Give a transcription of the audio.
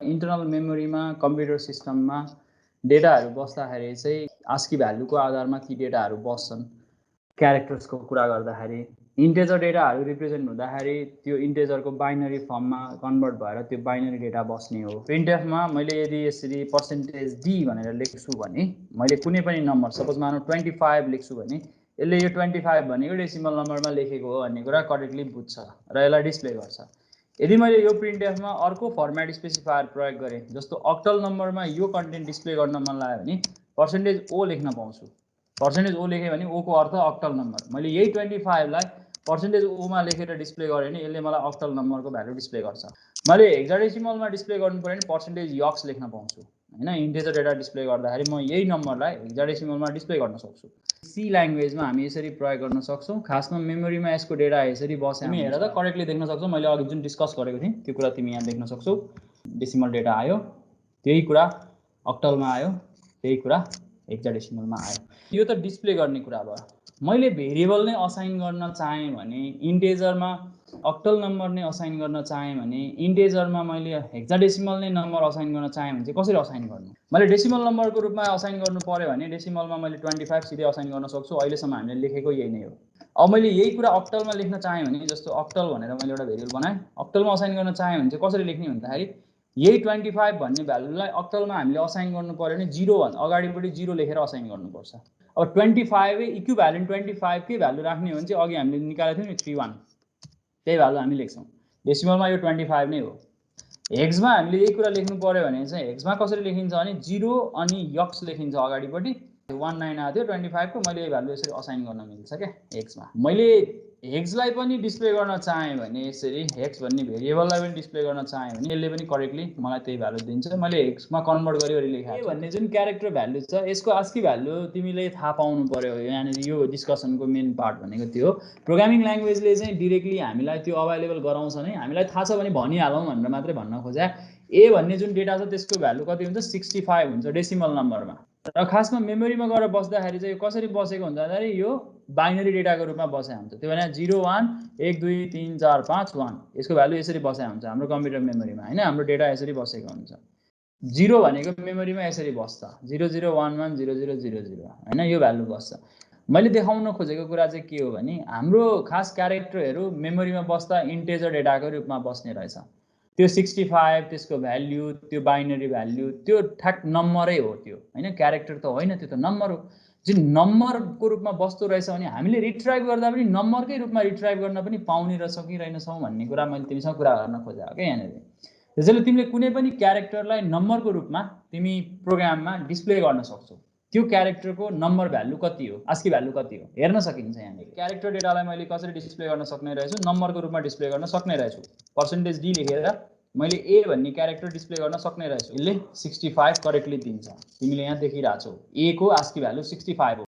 Internal मेमोरीमा computer सिस्टममा डेटाहरू बस्दाखेरि चाहिँ आस्की भ्यालुको आधारमा ती डेटाहरू बस्छन्। क्यारेक्टर्सको कुरा गर्दाखेरि इन्टेजर डेटाहरू रिप्रेजेन्ट हुँदाखेरि त्यो इन्टेजरको बाइनरी फर्ममा कन्भर्ट भएर त्यो बाइनरी डेटा बस्ने हो। प्रिन्टएफमा मैले यदि यसरी %d भनेर लेख्छु भने मैले कुनै पनि नम्बर सपोज मानौँ 25 लेख्छु भने यसले यो 25 भनेको डेसिमल नम्बरमा लेखेको हो भन्ने कुरा करेक्टली बुझ्छ र यसलाई डिस्प्ले गर्छ। यदि मैले यो प्रिन्टएफमा अर्को फर्मेट स्पेसिफायर प्रयोग गरेँ, जस्तो अक्टल नम्बरमा यो कन्टेन्ट डिस्प्ले गर्न मन लाग्यो भने %o लेख्न पाउँछु। %o लेखेँ भने o को अर्थ अक्टल नम्बर। मैले यही 25 लाई %o मा लेखेर डिस्प्ले गरेँ भने यसले मलाई अक्टल नम्बरको भ्यालु डिस्प्ले गर्छ। मैले हेक्साडेसिमलमा डिस्प्ले गर्नु पर्यो भने %yox लेख्न पाउँछु हैन। इन्टिजर डेटा डिस्प्ले गर्दाखेरि म यही नम्बरलाई हेक्साडेसिमलमा डिस्प्ले गर्न सक्छु। सी ल्याङ्ग्वेजमा हामी यसरी प्रयोग गर्न सक्छौं। खासमा मेमोरीमा यसको डेटा यसरी बस्छ। तिमी हेर त करेक्टली देख्न सक्छौ। मैले अघि जुन डिस्कस गरेको थिएँ त्यो कुरा तिमी यहाँ देख्न सक्छौ। डेसिमल डेटा आयो, त्यही कुरा अक्टलमा आयो, त्यही कुरा हेक्साडेसिमलमा आयो। यो त डिस्प्ले गर्ने कुरा भयो। मैले भेरिएबल नै असाइन गर्न चाहेँ भने इन्टेजरमा अक्टल नम्बर नै असाइन गर्न चाहेँ भने इन्टेजरमा मैले हेक्साडेसिमल नै नम्बर असाइन गर्न चाहेँ भने चाहिँ कसरी असाइन गर्नु? मैले डेसिमल नम्बरको रूपमा असाइन गर्नु पर्यो भने डेसिमलमा मैले 25 सिधै असाइन गर्न सक्छु। अहिलेसम्म हामीले लेखेको यही नै हो। अब मैले यही कुरा अक्टलमा लेख्न चाहेँ भने जस्तो अक्टल भनेर मैले एउटा भेरिएबल बनाएँ, अक्टलमा असाइन गर्न चाहेँ भने चाहिँ कसरी लेख्ने भन्दाखेरि यही 25 भन्ने भ्यालुलाई अक्टलमा हामीले असाइन गर्नु पर्यो भने 0 भन्दा अगाडिपट्टि 0 लेखेर असाइन गर्नुपर्छ। अब 25 इक्विभ्यालेन्ट 25 के भ्यालु राख्ने हो भने चाहिँ अघि हामीले निकालेको थियौँ नि 31, त्यही भ्यालु हामी लेख्छौँ। डेसिमलमा यो 25 नै हो। हेक्समा हामीले यही कुरा लेख्नु पर्यो भने चाहिँ हेक्समा कसरी लेखिन्छ भने 0 अनि यक्स लेखिन्छ अगाडिपट्टि। 19 आएको थियो 25 को, मैले यो भ्यालु यसरी असाइन गर्न मिल्छ क्या हेक्समा। मैले हेक्सलाई पनि डिस्प्ले गर्न चाहेँ भने यसरी हेक्स भन्ने भेरिएबललाई पनि डिस्प्ले गर्न चाहेँ भने यसले पनि करेक्टली मलाई त्यही भ्यालु दिन्छ। मैले हेक्समा कन्भर्ट गरी लेखेको छु। भन्ने जुन क्यारेक्टर भ्यालु छ यसको आस्की भ्यालु तिमीले थाहा पाउनु पर्यो। यहाँनिर यो डिस्कसनको मेन पार्ट भनेको त्यो हो। प्रोग्रामिङ ल्याङ्ग्वेजले चाहिँ डिरेक्टली हामीलाई त्यो अभाइलेबल गराउँछ नै, हामीलाई थाहा छ भने भनिहालौँ भनेर मात्रै भन्न खोजे। ए भन्ने जुन डेटा छ त्यसको भ्यालु कति हुन्छ 65 हुन्छ डेसिमल नम्बरमा। र खासमा मेमोरीमा गएर बस्दाखेरि चाहिँ कसरी बसेको हुन्छ भन्दाखेरि यो बाइनरी डेटाको रूपमा बसेको हुन्छ। त्यो भने 0 1 1 2 3 4 5 1 यसको भ्यालु यसरी बसेको हुन्छ हाम्रो कम्प्युटर मेमोरीमा हैन। हाम्रो डेटा यसरी बसेको हुन्छ। 0 भनेको मेमोरीमा यसरी बस्छ 0 0 1 1 0 0 0 0 हैन, यो भ्यालु बस्छ। मैले देखाउन खोजेको कुरा चाहिँ के हो भने हाम्रो खास क्यारेक्टरहरू मेमोरीमा बस्दा इन्टेजर डेटाको रूपमा बस्ने रहेछ। त्यो 65 त्यसको भ्यालु, त्यो बाइनरी भ्यालु, त्यो ठ्याक नम्बरै हो त्यो हैन, क्यारेक्टर त होइन, त्यो त नम्बर हो। जुन नम्बरको रूपमा बस्दो रहेछ भने हामीले रिट्राइभ गर्दा पनि नम्बरकै रूपमा रिट्राइभ गर्न पनि पाउने रहेछौँ कि रहेनछौँ भन्ने कुरा मैले तिमीसँग कुरा गर्न खोजेको क्या यहाँनिर। त्यसैले तिमीले कुनै पनि क्यारेक्टरलाई नम्बरको रूपमा तिमी प्रोग्राममा डिस्प्ले गर्न सक्छौ। त्यो क्यारेक्टरको नम्बर भ्यालु कति हो, आस्की भ्यालु कति हो हेर्न सकिन्छ यहाँनिर। क्यारेक्टर डेटालाई मैले कसरी डिस्प्ले गर्न सक्ने रहेछु, नम्बरको रूपमा डिस्प्ले गर्न सक्ने रहेछु। %d लेखेर मैले ए भन्ने क्यारेक्टर डिस्प्ले गर्न सक्ने रहेछु। यसले 65 करेक्टली दिन्छ। तिमीले यहाँ देखिरहेछौ ए को आस्की भ्यालु 65 हो।